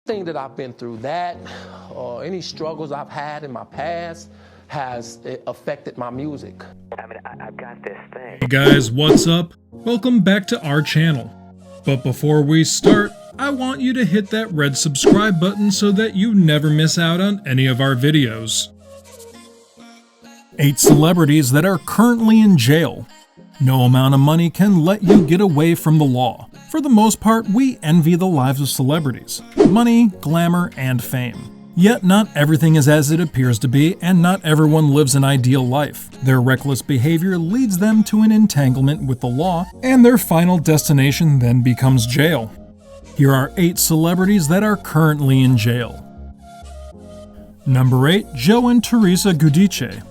Thing that I've been through, that or any struggles I've had in my past has affected my music. I've got this thing. Hey guys, what's up? Welcome back to our channel. But before we start, I want you to hit that red subscribe button so that you never miss out on any of our videos. 8 celebrities that are currently in jail. No amount of money can let you get away from the law. For the most part, we envy the lives of celebrities. Money, glamour, and fame. Yet not everything is as it appears to be, and not everyone lives an ideal life. Their reckless behavior leads them to an entanglement with the law, and their final destination then becomes jail. Here are 8 celebrities that are currently in jail. Number 8. Joe and Teresa Giudice.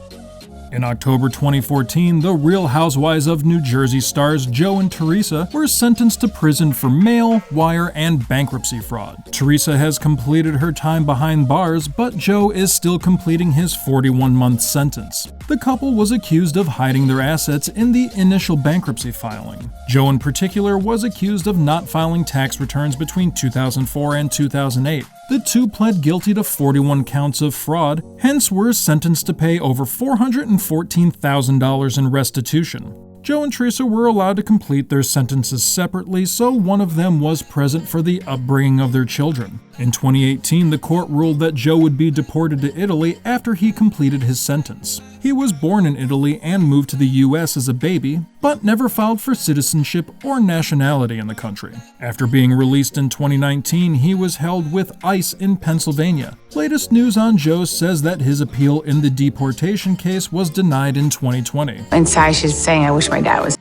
In October 2014, the Real Housewives of New Jersey stars Joe and Teresa were sentenced to prison for mail, wire, and bankruptcy fraud. Teresa has completed her time behind bars, but Joe is still completing his 41-month sentence. The couple was accused of hiding their assets in the initial bankruptcy filing. Joe in particular was accused of not filing tax returns between 2004 and 2008. The two pled guilty to 41 counts of fraud, hence were sentenced to pay over $414,000 in restitution. Joe and Teresa were allowed to complete their sentences separately, so one of them was present for the upbringing of their children. In 2018, the court ruled that Joe would be deported to Italy after he completed his sentence. He was born in Italy and moved to the US as a baby, but never filed for citizenship or nationality in the country. After being released in 2019, he was held with ICE in Pennsylvania. Latest news on Joe says that his appeal in the deportation case was denied in 2020. Inside, she's saying, I wish my dad was.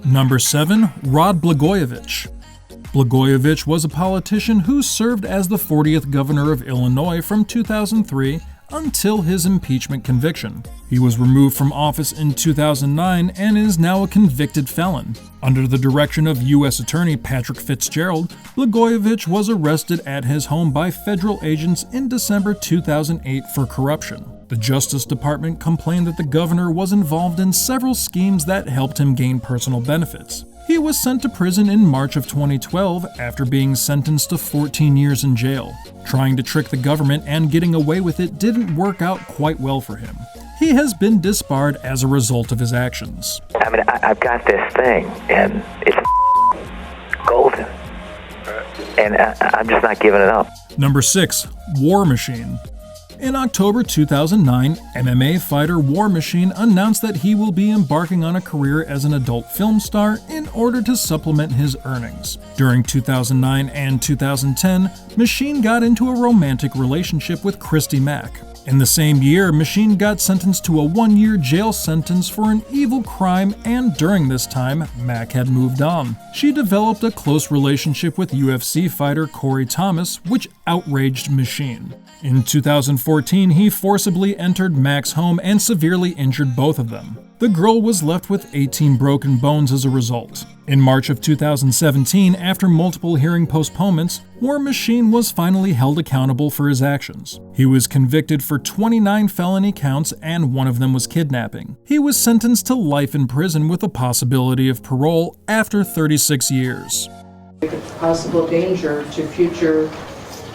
Number 7. Rod Blagojevich. Blagojevich was a politician who served as the 40th governor of Illinois from 2003 until his impeachment conviction. He was removed from office in 2009 and is now a convicted felon. Under the direction of U.S. Attorney Patrick Fitzgerald, Blagojevich was arrested at his home by federal agents in December 2008 for corruption. The Justice Department complained that the governor was involved in several schemes that helped him gain personal benefits. He was sent to prison in March of 2012 after being sentenced to 14 years in jail. Trying to trick the government and getting away with it didn't work out quite well for him. He has been disbarred as a result of his actions. I've got this thing, and it's golden. And I'm just not giving it up. Number 6. War Machine. In October 2009, MMA fighter War Machine announced that he will be embarking on a career as an adult film star in order to supplement his earnings. During 2009 and 2010, Machine got into a romantic relationship with Christy Mack. In the same year, Machine got sentenced to a 1-year jail sentence for an evil crime, and during this time, Mack had moved on. She developed a close relationship with UFC fighter Corey Thomas, which outraged Machine. In 2014, he forcibly entered Mack's home and severely injured both of them. The girl was left with 18 broken bones as a result. In March of 2017, after multiple hearing postponements, War Machine was finally held accountable for his actions. He was convicted for 29 felony counts, and one of them was kidnapping. He was sentenced to life in prison with a possibility of parole after 36 years. Possible danger to future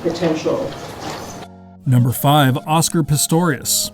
potential. Number 5. Oscar Pistorius.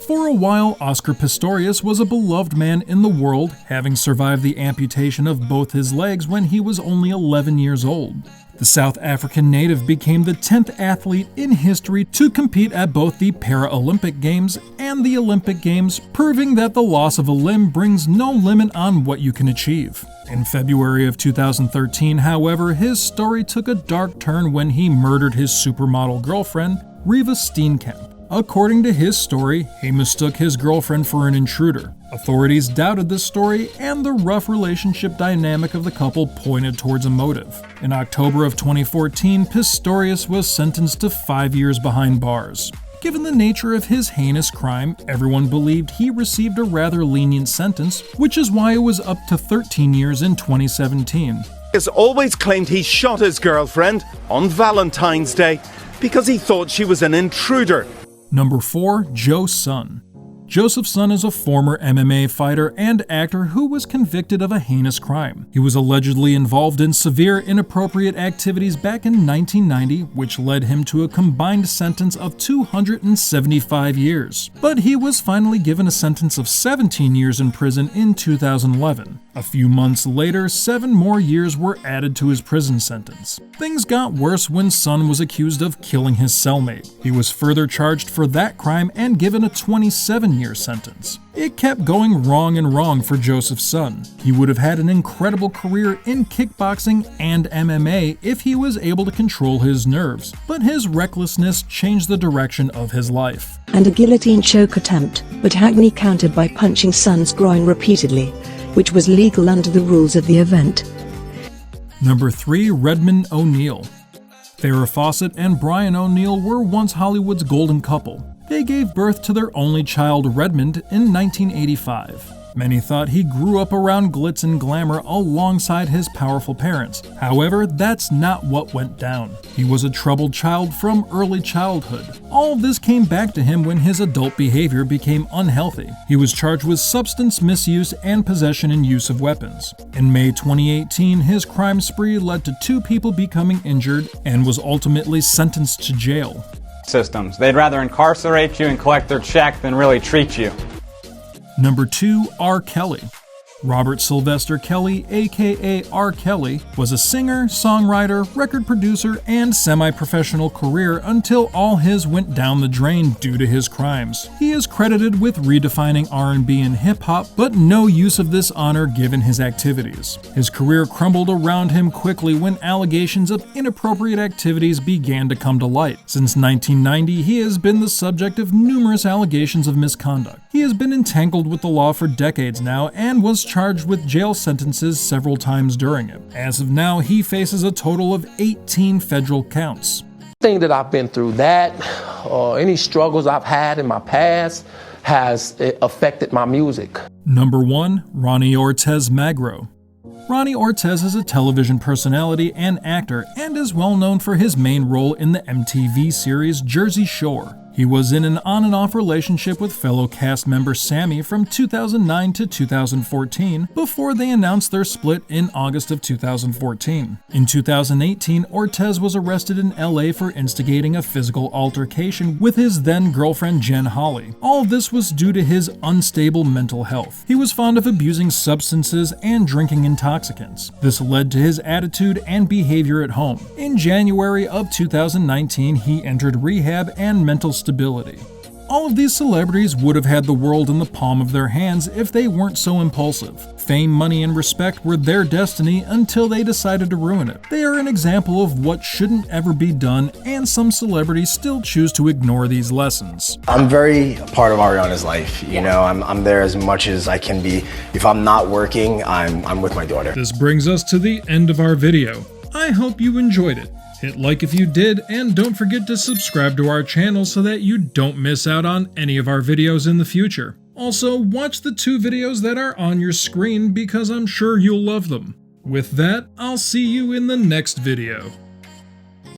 For a while, Oscar Pistorius was a beloved man in the world, having survived the amputation of both his legs when he was only 11 years old. The South African native became the 10th athlete in history to compete at both the Paralympic Games and the Olympic Games, proving that the loss of a limb brings no limit on what you can achieve. In February of 2013, however, his story took a dark turn when he murdered his supermodel girlfriend, Riva Steenkamp. According to his story, he mistook his girlfriend for an intruder. Authorities doubted this story, and the rough relationship dynamic of the couple pointed towards a motive. In October of 2014, Pistorius was sentenced to 5 years behind bars. Given the nature of his heinous crime, everyone believed he received a rather lenient sentence, which is why it was up to 13 years in 2017. He has always claimed he shot his girlfriend on Valentine's Day because he thought she was an intruder. Number 4. Joe's son. Joseph Son is a former MMA fighter and actor who was convicted of a heinous crime. He was allegedly involved in severe inappropriate activities back in 1990, which led him to a combined sentence of 275 years. But he was finally given a sentence of 17 years in prison in 2011. A few months later, 7 more years were added to his prison sentence. Things got worse when Son was accused of killing his cellmate. He was further charged for that crime and given a 27-year sentence. It kept going wrong and wrong for Joseph Son. He would have had an incredible career in kickboxing and MMA if he was able to control his nerves, but his recklessness changed the direction of his life. And a guillotine choke attempt, but Hackney countered by punching Son's groin repeatedly, which was legal under the rules of the event. Number 3. Ronald ONeill. Farrah Fawcett and Brian O'Neill were once Hollywood's golden couple. They gave birth to their only child, Redmond, in 1985. Many thought he grew up around glitz and glamour alongside his powerful parents. However, that's not what went down. He was a troubled child from early childhood. All of this came back to him when his adult behavior became unhealthy. He was charged with substance misuse and possession and use of weapons. In May 2018, his crime spree led to 2 people becoming injured and was ultimately sentenced to jail. Systems. They'd rather incarcerate you and collect their check than really treat you. Number 2. R. Kelly. Robert Sylvester Kelly, aka R. Kelly, was a singer, songwriter, record producer, and semi-professional career until all his went down the drain due to his crimes. He is credited with redefining R&B and hip-hop, but no use of this honor given his activities. His career crumbled around him quickly when allegations of inappropriate activities began to come to light. Since 1990, he has been the subject of numerous allegations of misconduct. He has been entangled with the law for decades now and was charged with jail sentences several times during it. As of now, he faces a total of 18 federal counts. Thing that I've been through, that or any struggles I've had in my past has affected my music. Number 1. Ronnie OrtizMagro. Ronnie Ortiz is a television personality and actor and is well known for his main role in the MTV series Jersey Shore. He was in an on and off relationship with fellow cast member Sammy from 2009 to 2014 before they announced their split in August of 2014. In 2018, Ortiz was arrested in LA for instigating a physical altercation with his then girlfriend Jen Holly. All of this was due to his unstable mental health. He was fond of abusing substances and drinking intoxicants. This led to his attitude and behavior at home. In January of 2019, he entered rehab and mental stability. All of these celebrities would have had the world in the palm of their hands if they weren't so impulsive. Fame, money, and respect were their destiny until they decided to ruin it. They are an example of what shouldn't ever be done, and some celebrities still choose to ignore these lessons. I'm very a part of Ariana's life, you know, I'm there as much as I can be. If I'm not working, I'm with my daughter. This brings us to the end of our video. I hope you enjoyed it. Hit like if you did, and don't forget to subscribe to our channel so that you don't miss out on any of our videos in the future. Also, watch the 2 videos that are on your screen because I'm sure you'll love them. With that, I'll see you in the next video.